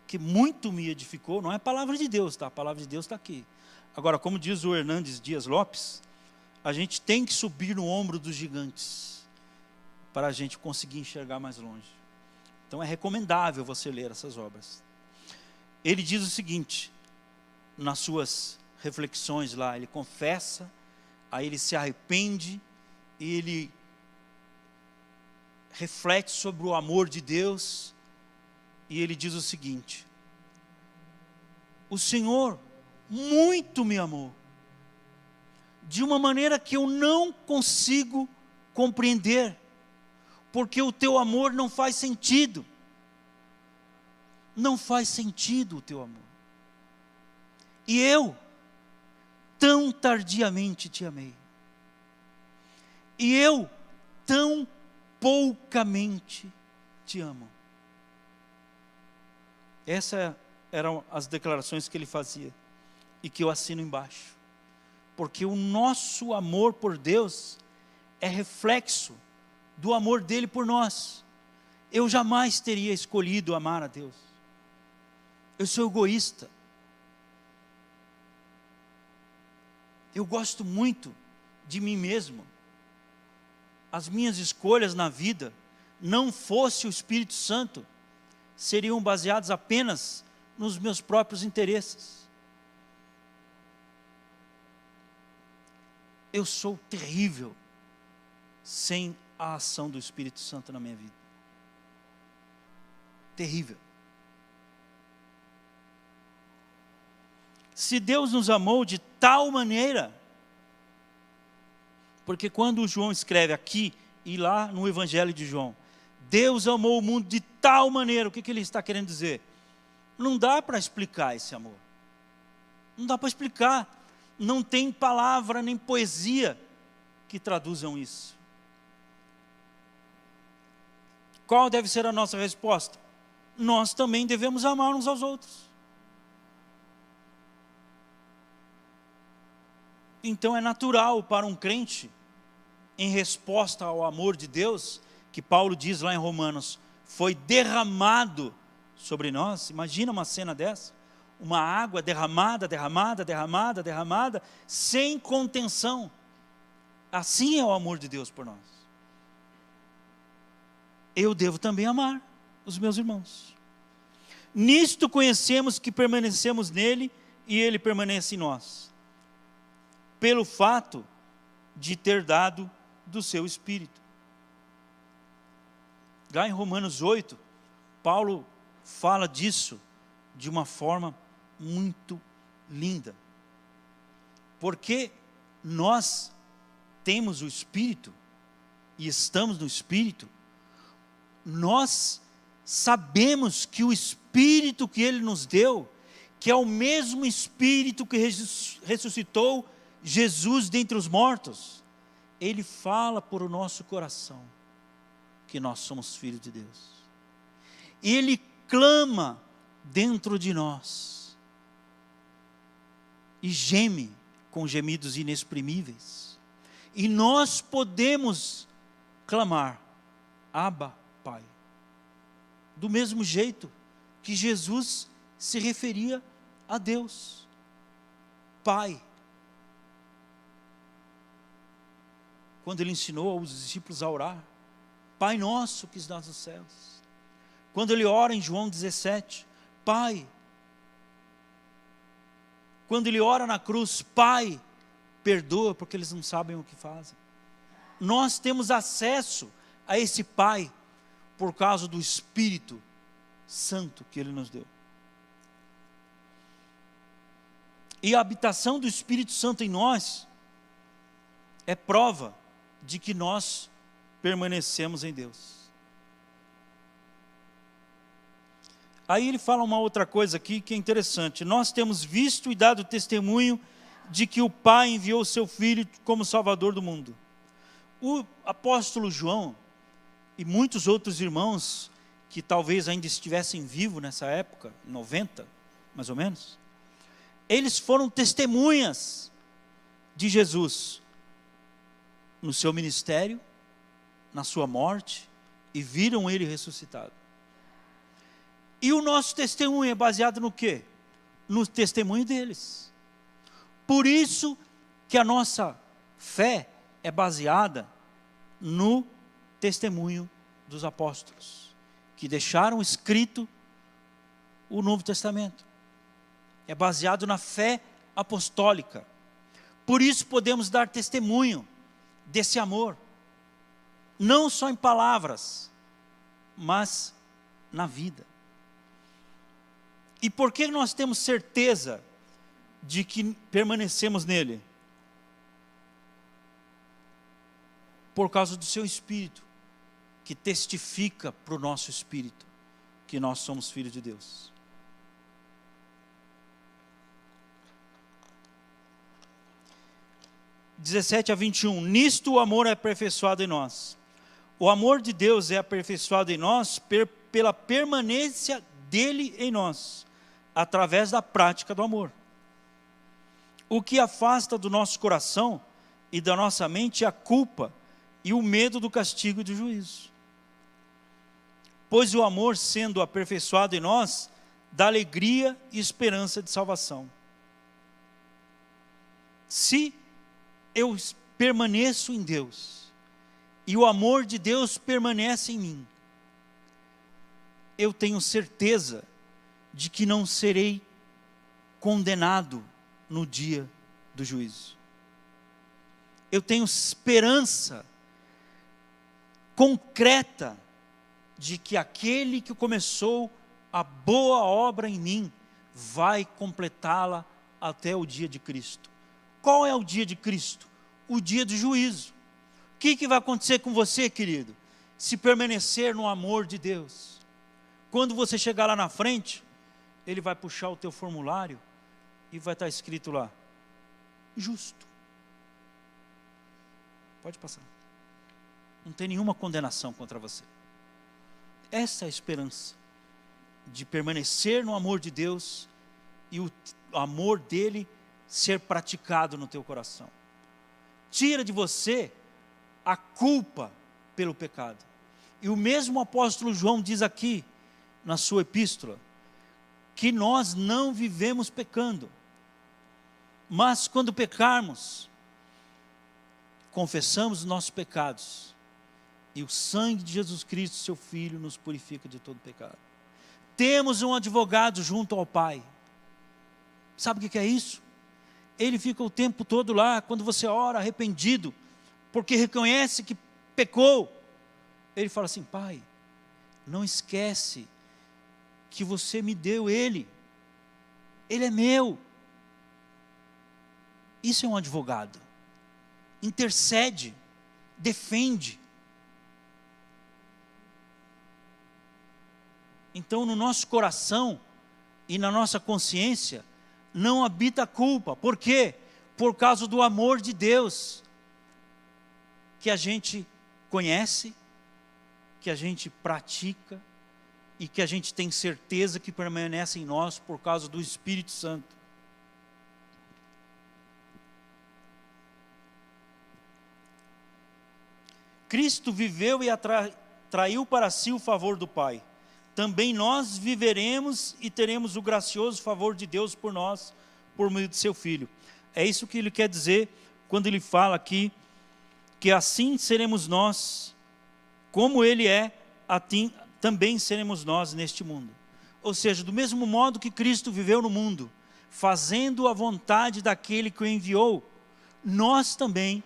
que muito me edificou, não é a palavra de Deus, tá? A palavra de Deus está aqui. Agora, como diz o Hernandes Dias Lopes, a gente tem que subir no ombro dos gigantes, para a gente conseguir enxergar mais longe. Então é recomendável você ler essas obras. Ele diz o seguinte, nas suas reflexões lá, ele confessa, aí ele se arrepende, e ele reflete sobre o amor de Deus, e ele diz o seguinte: o Senhor muito me amou, de uma maneira que eu não consigo compreender, porque o teu amor não faz sentido. Não faz sentido o teu amor. E eu, tão tardiamente te amei. E eu, tão poucamente te amo. Essas eram as declarações que ele fazia, e que eu assino embaixo. Porque o nosso amor por Deus é reflexo do amor dele por nós. Eu jamais teria escolhido amar a Deus. Eu sou egoísta. Eu gosto muito de mim mesmo. As minhas escolhas na vida, não fosse o Espírito Santo, seriam baseadas apenas nos meus próprios interesses. Eu sou terrível sem a ação do Espírito Santo na minha vida. Terrível. Se Deus nos amou de tal maneira, Porque quando João escreve aqui e lá no Evangelho de João, Deus amou o mundo de tal maneira, o que ele está querendo dizer? Não dá para explicar esse amor. Não dá para explicar. Não tem palavra nem poesia que traduzam isso. Qual deve ser a nossa resposta? Nós também devemos amar uns aos outros. Então é natural para um crente, em resposta ao amor de Deus, que Paulo diz lá em Romanos, foi derramado sobre nós. Imagina uma cena dessa, uma água derramada, sem contenção. Assim é o amor de Deus por nós. Eu devo também amar os meus irmãos. Nisto conhecemos que permanecemos nele e ele permanece em nós, pelo fato de ter dado do seu Espírito. Lá em Romanos 8, Paulo fala disso de uma forma muito linda. Porque nós temos o Espírito e estamos no Espírito, nós sabemos que o Espírito que Ele nos deu, que é o mesmo Espírito que ressuscitou Jesus dentre os mortos, Ele fala por o nosso coração que nós somos filhos de Deus. Ele clama dentro de nós e geme com gemidos inexprimíveis. E nós podemos clamar, Abba, Pai. Do mesmo jeito que Jesus se referia a Deus, Pai. Quando ele ensinou aos discípulos a orar, Pai nosso que estás nos céus. Quando ele ora em João 17, Pai. Quando ele ora na cruz, Pai, perdoa porque eles não sabem o que fazem. Nós temos acesso a esse Pai por causa do Espírito Santo que Ele nos deu. E a habitação do Espírito Santo em nós é prova de que nós permanecemos em Deus. Aí ele fala uma outra coisa aqui que é interessante. Nós temos visto e dado testemunho de que o Pai enviou o seu Filho como Salvador do mundo. O apóstolo João e muitos outros irmãos que talvez ainda estivessem vivos nessa época, 90, mais ou menos, eles foram testemunhas de Jesus no seu ministério, na sua morte, e viram ele ressuscitado. E o nosso testemunho é baseado no quê? No testemunho deles. Por isso que a nossa fé é baseada no testemunho dos apóstolos, que deixaram escrito o Novo Testamento. É baseado na fé apostólica. Por isso podemos dar testemunho desse amor, não só em palavras, mas na vida. E por que nós temos certeza de que permanecemos nele? Por causa do seu Espírito, que testifica para o nosso espírito que nós somos filhos de Deus. (17-21) Nisto o amor é aperfeiçoado em nós. O amor de Deus é aperfeiçoado em nós pela permanência dele em nós, através da prática do amor. O que afasta do nosso coração e da nossa mente a culpa e o medo do castigo e do juízo. Pois o amor, sendo aperfeiçoado em nós, dá alegria e esperança de salvação. Se eu permaneço em Deus, e o amor de Deus permanece em mim, eu tenho certeza de que não serei condenado no dia do juízo. Eu tenho esperança concreta de que aquele que começou a boa obra em mim vai completá-la até o dia de Cristo. Qual é o dia de Cristo? O dia do juízo. que vai acontecer com você, querido? Se permanecer no amor de Deus. Quando você chegar lá na frente, Ele vai puxar o teu formulário e vai estar escrito lá, justo. Pode passar. Não tem nenhuma condenação contra você. Essa é a esperança de permanecer no amor de Deus e o amor dele ser praticado no teu coração. Tira de você a culpa pelo pecado. E o mesmo apóstolo João diz aqui, na sua epístola, que nós não vivemos pecando, mas quando pecarmos, confessamos os nossos pecados, e o sangue de Jesus Cristo, seu Filho, nos purifica de todo pecado. Temos um advogado junto ao Pai. Sabe o que é isso? Ele fica o tempo todo lá, quando você ora arrependido, porque reconhece que pecou. Ele fala assim, Pai, não esquece que você me deu Ele. Ele é meu. Isso é um advogado. Intercede, defende. Então, no nosso coração e na nossa consciência, não habita a culpa. Por quê? Por causa do amor de Deus, que a gente conhece, que a gente pratica, e que a gente tem certeza que permanece em nós por causa do Espírito Santo. Cristo viveu e atraiu para si o favor do Pai. Também nós viveremos e teremos o gracioso favor de Deus por nós, por meio de seu Filho. É isso que ele quer dizer quando ele fala aqui, que assim seremos nós, como ele é, também seremos nós neste mundo. Ou seja, do mesmo modo que Cristo viveu no mundo, fazendo a vontade daquele que o enviou, nós também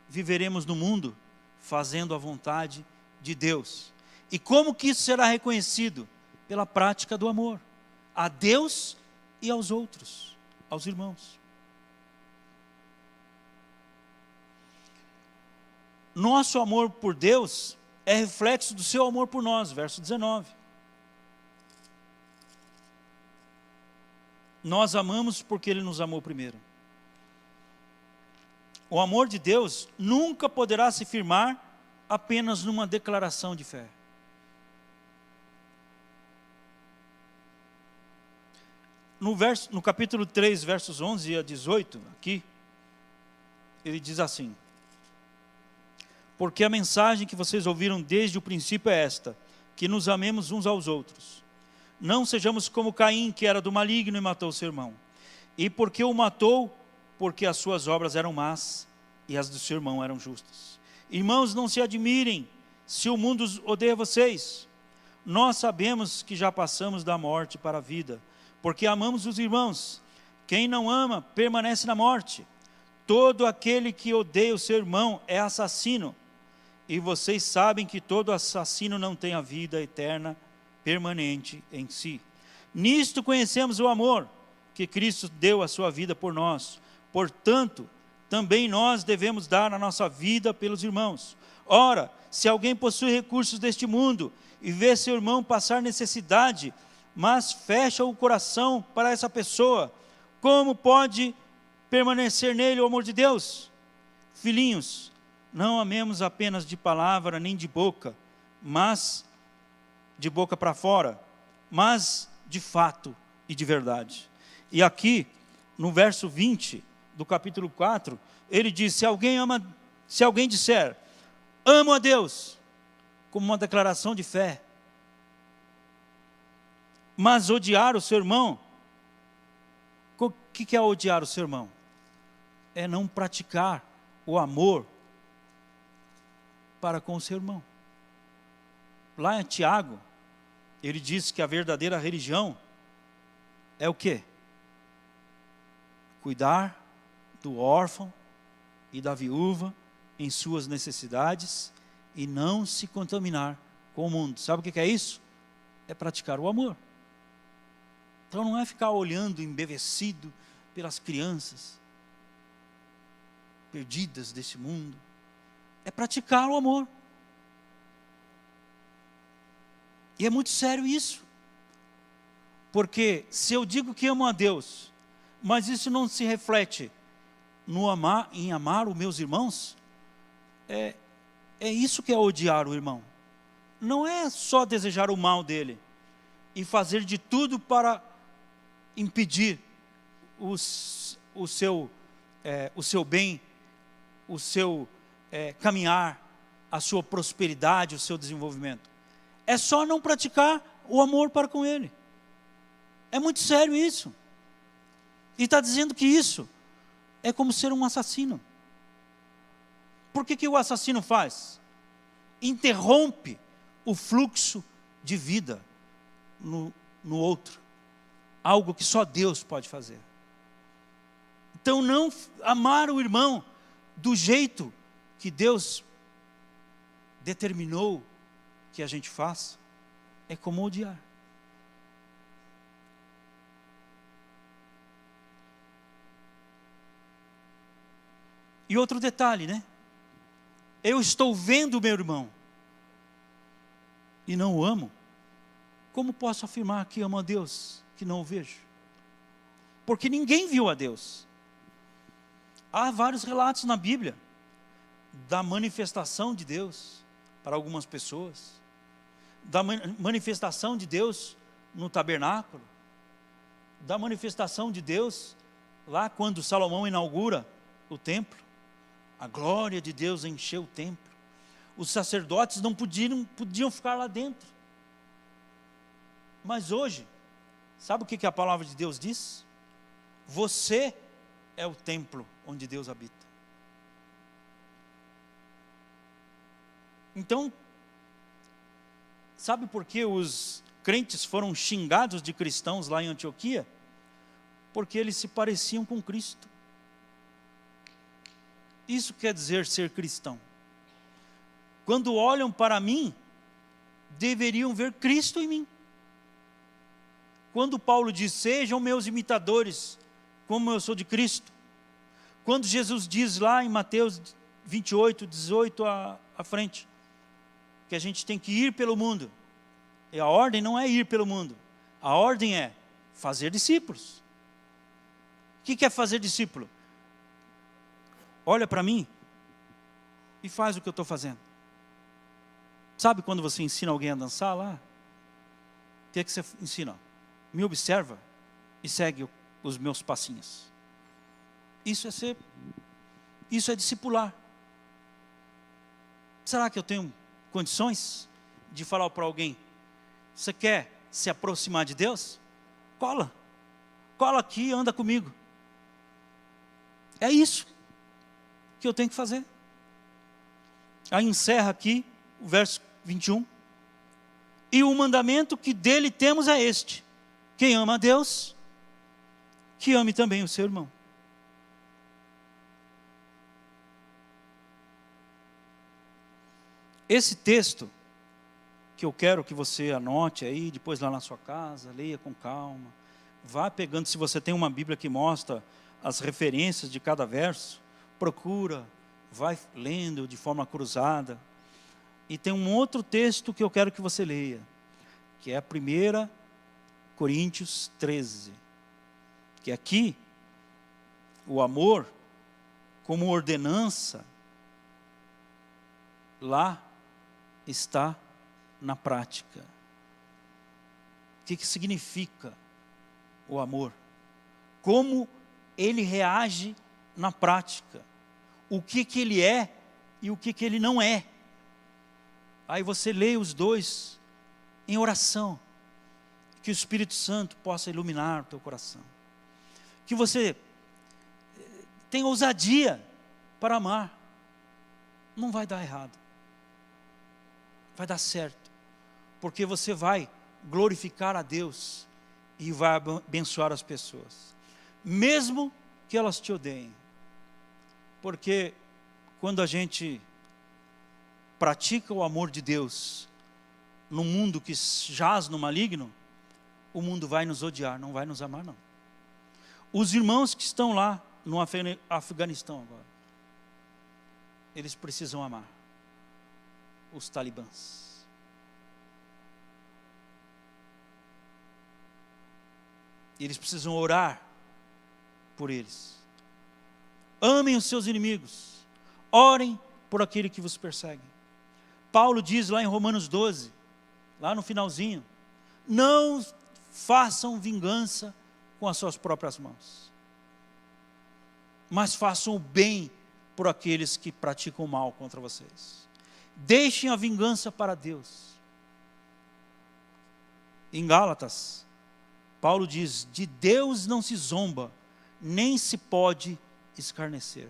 viveremos no mundo, fazendo a vontade de Deus. E como que isso será reconhecido? Pela prática do amor, a Deus e aos outros, aos irmãos. Nosso amor por Deus é reflexo do seu amor por nós, verso 19. Nós amamos porque Ele nos amou primeiro. O amor de Deus nunca poderá se firmar apenas numa declaração de fé. No capítulo 3, versos 11 a 18, aqui, ele diz assim: porque a mensagem que vocês ouviram desde o princípio é esta, que nos amemos uns aos outros. Não sejamos como Caim, que era do maligno e matou seu irmão. E porque o matou? Porque as suas obras eram más e as do seu irmão eram justas. Irmãos, não se admirem se o mundo odeia vocês. Nós sabemos que já passamos da morte para a vida, porque amamos os irmãos. Quem não ama permanece na morte. Todo aquele que odeia o seu irmão é assassino. E vocês sabem que todo assassino não tem a vida eterna permanente em si. Nisto conhecemos o amor, que Cristo deu a sua vida por nós. Portanto, também nós devemos dar a nossa vida pelos irmãos. Ora, se alguém possui recursos deste mundo e vê seu irmão passar necessidade, mas fecha o coração para essa pessoa, como pode permanecer nele o amor de Deus? Filhinhos, não amemos apenas de palavra nem de boca, mas de boca para fora, mas de fato e de verdade. E aqui, no verso 20 do capítulo 4, ele diz: se alguém disser, amo a Deus, como uma declaração de fé, mas odiar o seu irmão, o que é odiar o seu irmão? É não praticar o amor para com o seu irmão. Lá em Tiago, ele diz que a verdadeira religião é o quê? Cuidar do órfão e da viúva em suas necessidades e não se contaminar com o mundo. Sabe o que é isso? É praticar o amor. Então não é ficar olhando embevecido pelas crianças perdidas desse mundo. é praticar o amor. E é muito sério isso. Porque se eu digo que amo a Deus, mas isso não se reflete em amar os meus irmãos, é isso que é odiar o irmão. Não é só desejar o mal dele e fazer de tudo para impedir o seu bem, o seu caminhar, a sua prosperidade, o seu desenvolvimento. É só não praticar o amor para com ele. É muito sério isso. E está dizendo que isso é como ser um assassino. Por que o assassino faz? Interrompe o fluxo de vida no outro. Algo que só Deus pode fazer. Então não amar o irmão do jeito que Deus determinou que a gente faça, é como odiar. E outro detalhe, né? Eu estou vendo o meu irmão e não o amo. Como posso afirmar que amo a Deus, que não o vejo? Porque ninguém viu a Deus. Há vários relatos na Bíblia da manifestação de Deus para algumas pessoas, da manifestação de Deus no tabernáculo, da manifestação de Deus lá quando Salomão inaugura o templo. A glória de Deus encheu o templo. Os sacerdotes não podiam ficar lá dentro. Mas hoje, sabe o que a palavra de Deus diz? Você é o templo onde Deus habita. Então, sabe por que os crentes foram xingados de cristãos lá em Antioquia? Porque eles se pareciam com Cristo. Isso quer dizer ser cristão. Quando olham para mim, deveriam ver Cristo em mim. Quando Paulo diz, sejam meus imitadores, como eu sou de Cristo. Quando Jesus diz lá em Mateus 28, 18 à frente, que a gente tem que ir pelo mundo. E a ordem não é ir pelo mundo. A ordem é fazer discípulos. O que é fazer discípulo? Olha para mim e faz o que eu estou fazendo. Sabe quando você ensina alguém a dançar lá? O que você ensina? Me observa e segue os meus passinhos. Isso é discipular. Será que eu tenho condições de falar para alguém, você quer se aproximar de Deus? Cola aqui e anda comigo. É isso que eu tenho que fazer. Aí encerra aqui o verso 21. E o mandamento que dele temos é este: quem ama a Deus, que ame também o seu irmão. Esse texto, que eu quero que você anote aí, depois lá na sua casa, leia com calma, vá pegando, se você tem uma Bíblia que mostra as referências de cada verso, procura, vai lendo de forma cruzada. E tem um outro texto que eu quero que você leia, que é a 1 Coríntios 13, que aqui, o amor, como ordenança, lá está na prática. O que significa o amor? Como ele reage na prática. O que ele é e o que ele não é. Aí você lê os dois em oração. Que o Espírito Santo possa iluminar o teu coração. Que você tenha ousadia para amar. Não vai dar errado. Vai dar certo. Porque você vai glorificar a Deus e vai abençoar as pessoas. Mesmo que elas te odeiem. Porque quando a gente pratica o amor de Deus num mundo que jaz no maligno, o mundo vai nos odiar, não vai nos amar não. Os irmãos que estão lá no Afeganistão agora, eles precisam amar. os talibãs. E eles precisam orar por eles. Amem os seus inimigos. Orem por aquele que vos persegue. Paulo diz lá em Romanos 12, lá no finalzinho, não façam vingança com as suas próprias mãos, mas façam o bem por aqueles que praticam o mal contra vocês. Deixem a vingança para Deus. Em Gálatas, Paulo diz, de Deus não se zomba, nem se pode escarnecer.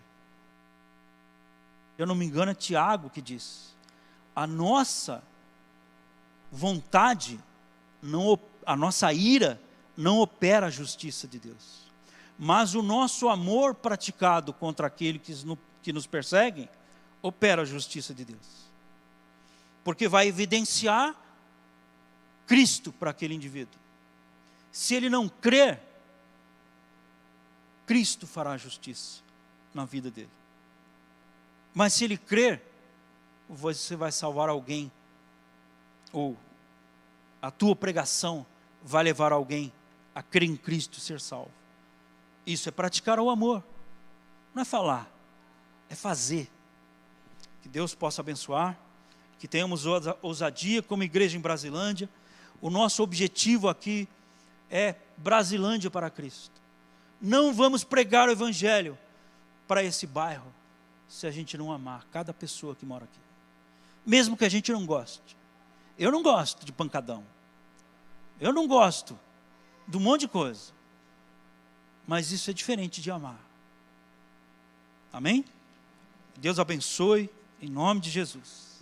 Eu não me engano, é Tiago que diz, a nossa vontade, a nossa ira, não opera a justiça de Deus. Mas o nosso amor praticado contra aquele que nos perseguem, opera a justiça de Deus. Porque vai evidenciar Cristo para aquele indivíduo. Se ele não crer, Cristo fará a justiça na vida dele. Mas se ele crer, você vai salvar alguém, ou a tua pregação vai levar alguém a crer em Cristo e ser salvo. Isso é praticar o amor, não é falar, é fazer. Que Deus possa abençoar, que tenhamos ousadia como igreja em Brasilândia. O nosso objetivo aqui é Brasilândia para Cristo. Não vamos pregar o evangelho para esse bairro se a gente não amar cada pessoa que mora aqui, mesmo que a gente não goste. Eu não gosto de pancadão, eu não gosto de um monte de coisa, mas isso é diferente de amar. Amém? Deus abençoe em nome de Jesus.